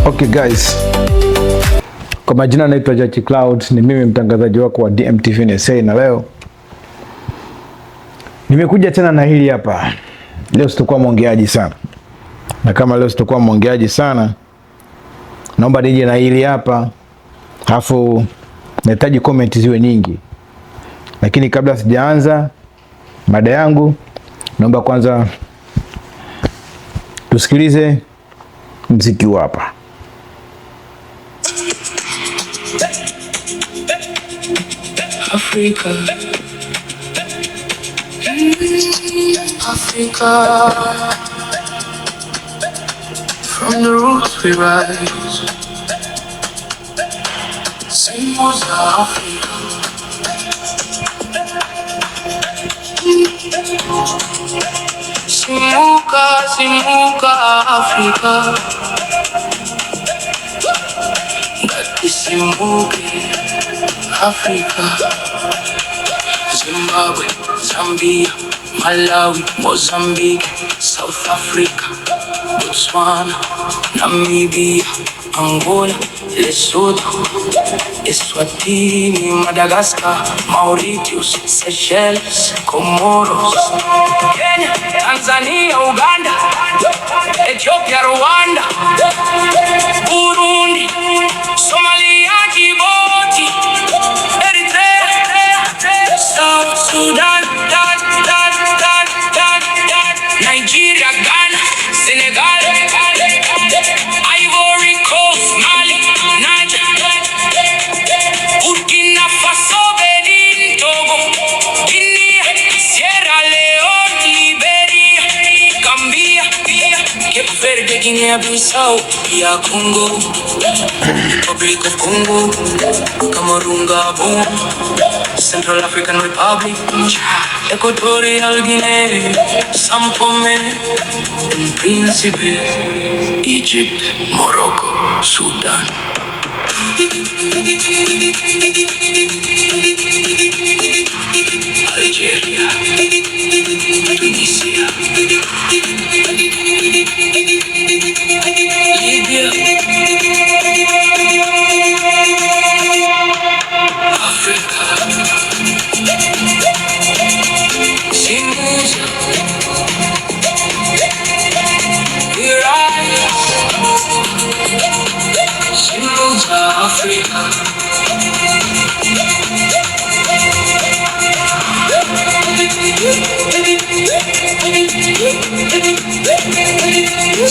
Okay guys, kwa majina naitwa Jachi Cloud, ni mimi mtangazaji wako wa DMTV NSA, na leo nimekuja tena na hili hapa. Leo sitakuwa mwongeaji sana, na kama leo sitakuwa mwongeaji sana, naomba nije na hili hapa, alafu nahitaji comment ziwe nyingi. Lakini kabla sijaanza mada yangu, naomba kwanza tusikilize mziki hapa. Africa, Africa, from the roots we rise. Sing was Africa. Simuka, simuka Africa. Ngati simuke Africa. Zimbabwe, Zambia, Malawi, Mozambique, South Africa, Botswana, Namibia, Angola, Lesotho, Eswatini, Madagascar, Mauritius, Seychelles, Comoros, Kenya, Tanzania, Uganda, Ethiopia, Rwanda, Burundi, Somalia, Djibouti, Eritrea, South Sudan, Nigeria, Ghana, Senegal, Ivory Coast, Mali, Niger, Burkina Faso, Benin, Togo, Guinea, Sierra Leone, Liberia, Gambia, Cape Verde, Guinea-Bissau, Congo, Republic of Congo, Cameroon, Gabon, Central African Republic, Equatorial Guinea, Sao Tome and Principe, Egypt, Morocco, Sudan. Algeria, Tunisia, Libya, Africa, Tunisia, we rise, symbols of Africa.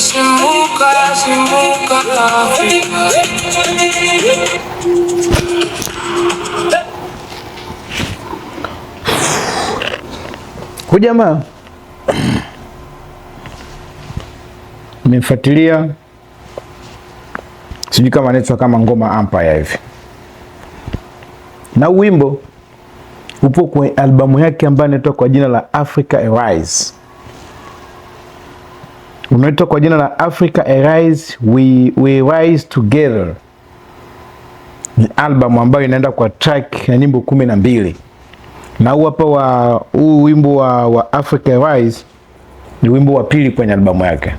Simuka, simuka Africa. Jamaa, nimefuatilia, sijui kama anaitwa kama Ngoma Empire hivi, na wimbo upo kwenye albamu yake ambayo inaitwa kwa jina la Africa Arise. Unaitwa kwa jina la Africa Arise, we rise together. Ni albamu ambayo inaenda kwa track ya nyimbo 12. Na huu hapa huu wimbo wa Africa Arise ni wimbo wa pili kwenye albamu yake.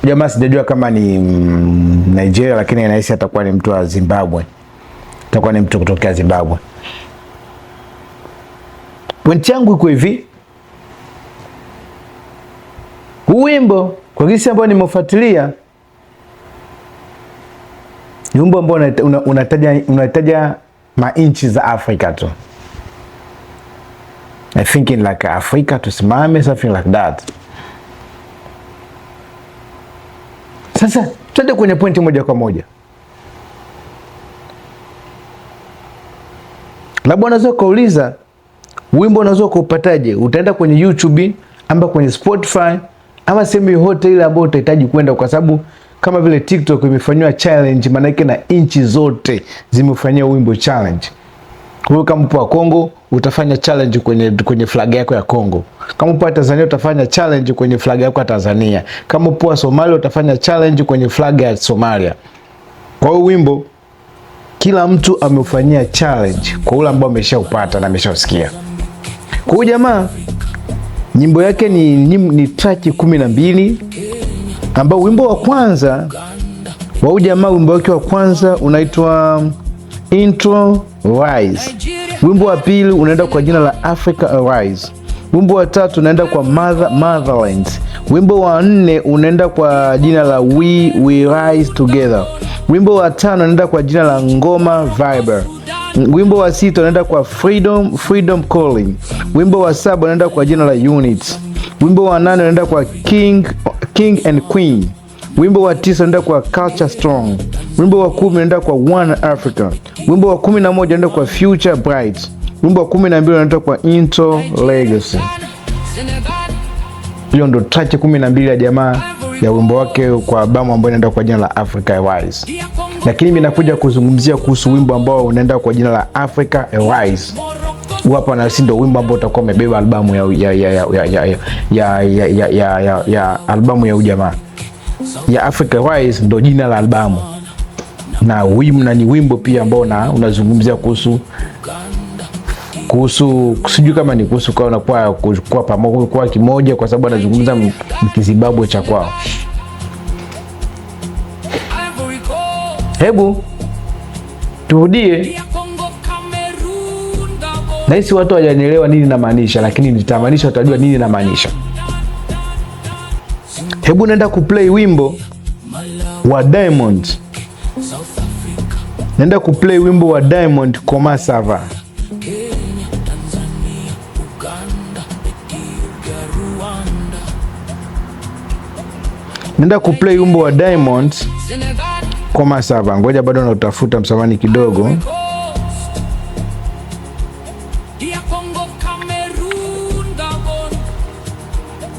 Jamaa sijajua kama ni Nigeria, lakini inahisi atakuwa ni mtu wa Zimbabwe. Atakuwa ni mtu kutokea Zimbabwe. Point yangu iko hivi. Huu wimbo kwa gisi ambao nimefuatilia, ni wimbo ambao unataja mainchi za Afrika tu. I think in like Africa tusimame, something like that. Sasa twende kwenye pointi moja kwa moja. Labda unaweza kuuliza, wimbo unaweza kuupataje? Utaenda kwenye YouTube ama kwenye Spotify ama sehemu yote ile ambayo utahitaji kwenda, kwa sababu kama vile TikTok imefanywa challenge, maana yake na inchi zote zimefanyia wimbo challenge. Kwa hiyo kama upo Kongo utafanya challenge kwenye flag yako ya Kongo. Kama upo Tanzania utafanya challenge kwenye flag yako ya Tanzania. Kama upo Somalia utafanya challenge kwenye flag ya Somalia. Kwa hiyo wimbo kila mtu ameufanyia challenge kwa ule ambao ameshaupata na ameshausikia. Kwa hiyo jamaa, nyimbo yake ni track 12 ambao wimbo wa kwanza wa ujamaa, wimbo wake wa kwanza unaitwa Intro Rise. Wimbo wa pili unaenda kwa jina la Africa Arise. Wimbo wa tatu unaenda kwa Motherland. Wimbo wa nne unaenda kwa jina la We Rise Together. Wimbo wa tano unaenda kwa jina la Ngoma Viber. Wimbo wa sita unaenda kwa Freedom Calling. Wimbo wa saba unaenda kwa jina la Unit. Wimbo wa nane unaenda kwa King and Queen. Wimbo wa tisa unaenda kwa Culture Strong. Wimbo wa 10 unaenda kwa One Africa. Wimbo wa 11 unaenda kwa Future Bright. Wimbo wa 12 unaenda kwa Into Legacy. Hiyo ndo track 12 ya jamaa ya wimbo wake kwa albamu ambayo inaenda kwa jina la Africa Arise. Lakini mimi nakuja kuzungumzia kuhusu wimbo ambao unaenda kwa jina la Africa Arise. Hapa na si ndo wimbo ambao utakuwa umebeba albamu ya albamu ya ujamaa. Ya Africa Rise ndo jina la albamu. Na ni wimbo pia ambao unazungumzia kuhusu sijui kama ni kuhusu kwa pamoja kwa kimoja, kwa sababu anazungumza mkizimbabwe cha kwao. Hebu turudie. Nahisi watu hawajanielewa nini namaanisha, lakini nitamaanisha utajua nini namaanisha. Hebu nenda kuplay wimbo wa Diamond. Nenda kuplay wimbo wa Diamond Koma Sava. Nenda kuplay wimbo wa Diamond Koma Sava. Ngoja bado nautafuta, msamani kidogo.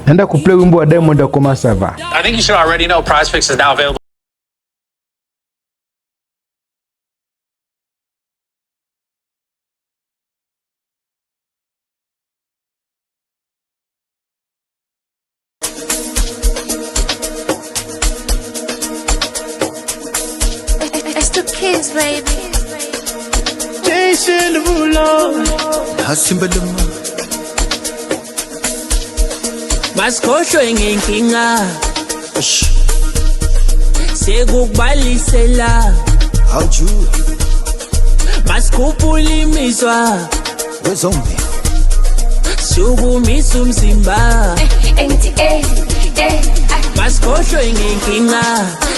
Nenda kuplay wimbo wa Diamond Koma Sava. I think you should already know PrizePicks is now available. It's the kids, baby. Jason Derulo, Hasimbadama, Maskosho ingenkinga sekubalisela Howju, maskupulimiswa Wezombi, sukumisa umzimba NTA, maskosho ingenkinga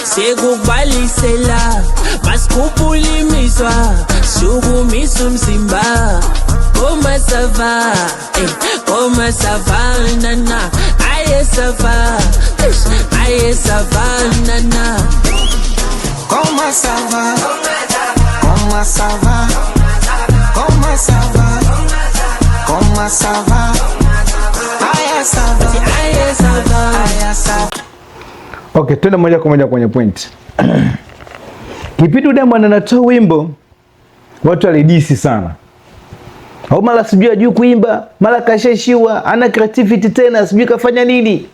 sekubalisela maskupulimiswa sukumisa umzimba Koma Sava, Koma Sava, nana, aye Sava, nana. Koma Sava, Koma Sava, Koma Sava, Koma Sava, Aya Sava, Aye Sava, Aya Sava. Okay, tuende moja kwa moja kwenye point. Kipindi Diamond anatoa wimbo, watu walidisi sana. Au mara sijui ajui kuimba, mara kasheshiwa, ana creativity tena, sijui kafanya nini.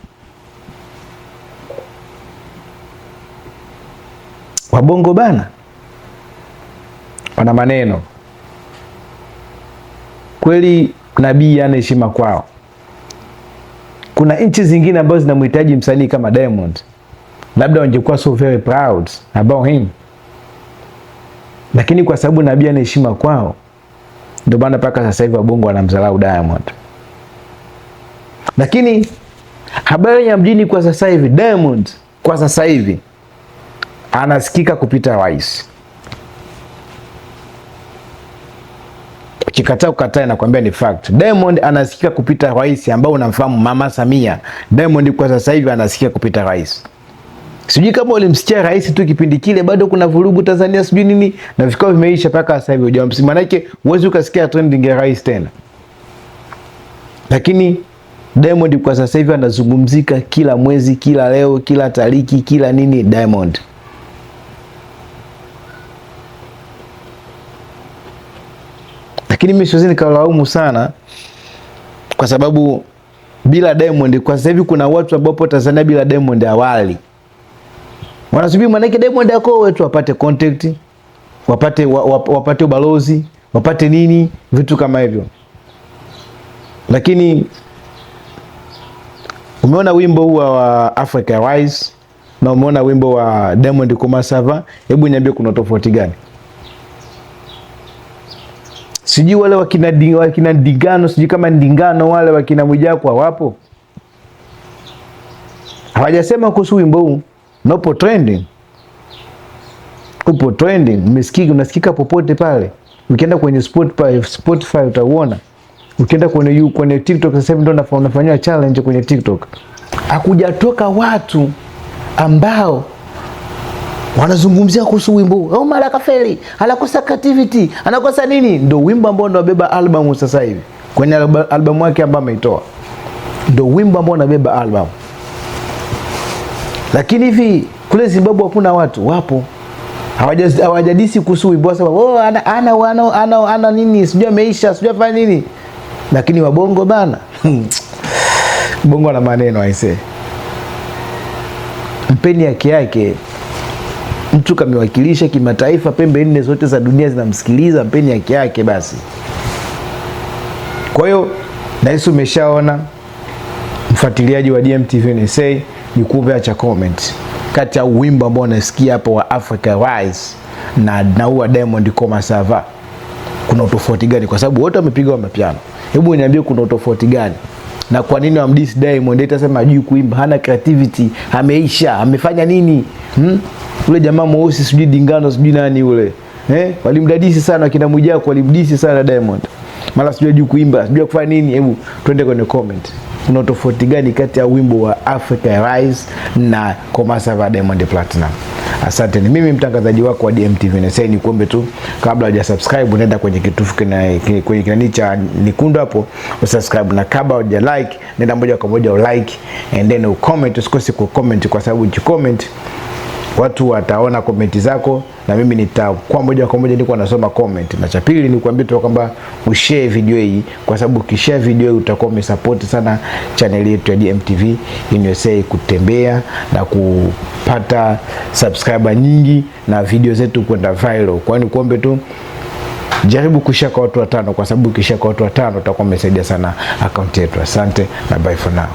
Wabongo bana wana maneno. Kweli nabii ana heshima kwao. Kuna nchi zingine ambazo zinamhitaji msanii kama Diamond, labda wangekuwa so very proud about him, lakini kwa sababu nabii ana heshima kwao, ndio bana paka sasa hivi wabongo wanamdharau Diamond. Lakini habari ya mjini kwa sasa hivi, Diamond kwa sasa hivi anasikika kupita rais. Ukikataa ukataa, nakwambia ni fact. Diamond anasikika kupita rais, ambao unamfahamu Mama Samia. Diamond kwa sasa hivi anasikika kupita rais. Sijui kama ulimsikia rais tu kipindi kile bado kuna vurugu Tanzania sijui nini, na vikao vimeisha paka sasa hivi hujamsikia. Maana yake uwezi ukasikia trending ya rais tena. Lakini Diamond kwa sasa hivi anazungumzika kila mwezi, kila leo, kila tariki, kila nini Diamond. Lakini mimi siwezi nikalaumu sana, kwa sababu bila Diamond kwa sasa hivi kuna watu ambao Tanzania bila Diamond awali wanasubiri manake Diamond yako wetu wapate contact, wapate ubalozi, wapate nini, vitu kama hivyo. Lakini umeona wimbo huu wa Africa Rise, na umeona wimbo wa Diamond Koma Sava, hebu niambie kuna tofauti gani? Sijui wale wakina Ndigano, sijui kama Ndingano wale wakina Mwijaku wapo. Hawajasema kuhusu wimbo huu. Nopo trending. Upo trending. Unasikika popote pale. Ukienda kwenye Spotify utauona. Ukienda kwenye TikTok sasa hivi ndio unafanywa challenge kwenye TikTok. Hakujatoka watu ambao wanazungumzia kuhusu wimbo huu. Oh, mara kafeli, anakosa creativity, anakosa nini? Ndio wimbo ambao unabeba album sasa hivi. Kwenye album yake ambayo ameitoa. Ndio wimbo ambao unabeba album. Lakini hivi kule Zimbabwe hakuna watu, wapo. Hawajadisi kuhusu wimbo sababu oh ana nini, sijui ameisha, sijui afanya nini. Lakini wabongo bana. Bongo na maneno aisee. Mpeni yake. Mtu kamewakilisha kimataifa, pembe nne zote za dunia zinamsikiliza, mpeni yake basi. Kwa hiyo nahisi umeshaona, mfuatiliaji wa DMTV NSA, ni kuacha comment kati ya wimbo ambao unasikia hapo wa Africa Rise na huwa Diamond Koma Sava. Kuna utofauti gani? Kwa sababu wote wamepiga mapiano. Hebu niambie kuna utofauti gani? Na kwa nini wamdisi Diamond? Atasema hajui kuimba, hana creativity, ameisha, amefanya nini? Ule jamaa mweusi sijui Dingano sijui nani ule. Walimdadisi sana kina Mwijaku, walimdisi sana Diamond. Mara sijui hajui kuimba, sijui kufanya nini. Hebu twende kwenye comment. Kuna tofauti gani kati ya wimbo wa Africa Rise na Koma Sava Diamond Platinum? Asante. Ni mimi mtangazaji wako wa DMTV NSA. Ni kuombe tu kabla hujasubscribe nenda kwenye kitufe kwenye kinani cha nyekundu hapo usubscribe, na kabla huja like nenda moja kwa moja ulike and then ucomment. Usikose kucomment kwa sababu ukicomment watu wataona komenti zako na mimi nitakuwa moja kwa moja niko nasoma comment. Na cha pili ni kuambia tu kwamba ushare video hii, kwa sababu ukishare video hii utakuwa umesupport sana channel yetu ya DMTV NSA kutembea na kupata subscriber nyingi na video zetu kwenda viral. Kwa hiyo kuombe tu jaribu kushare kwa watu 5, kwa sababu ukishare kwa watu 5 utakuwa umesaidia sana account yetu. Asante na bye for now.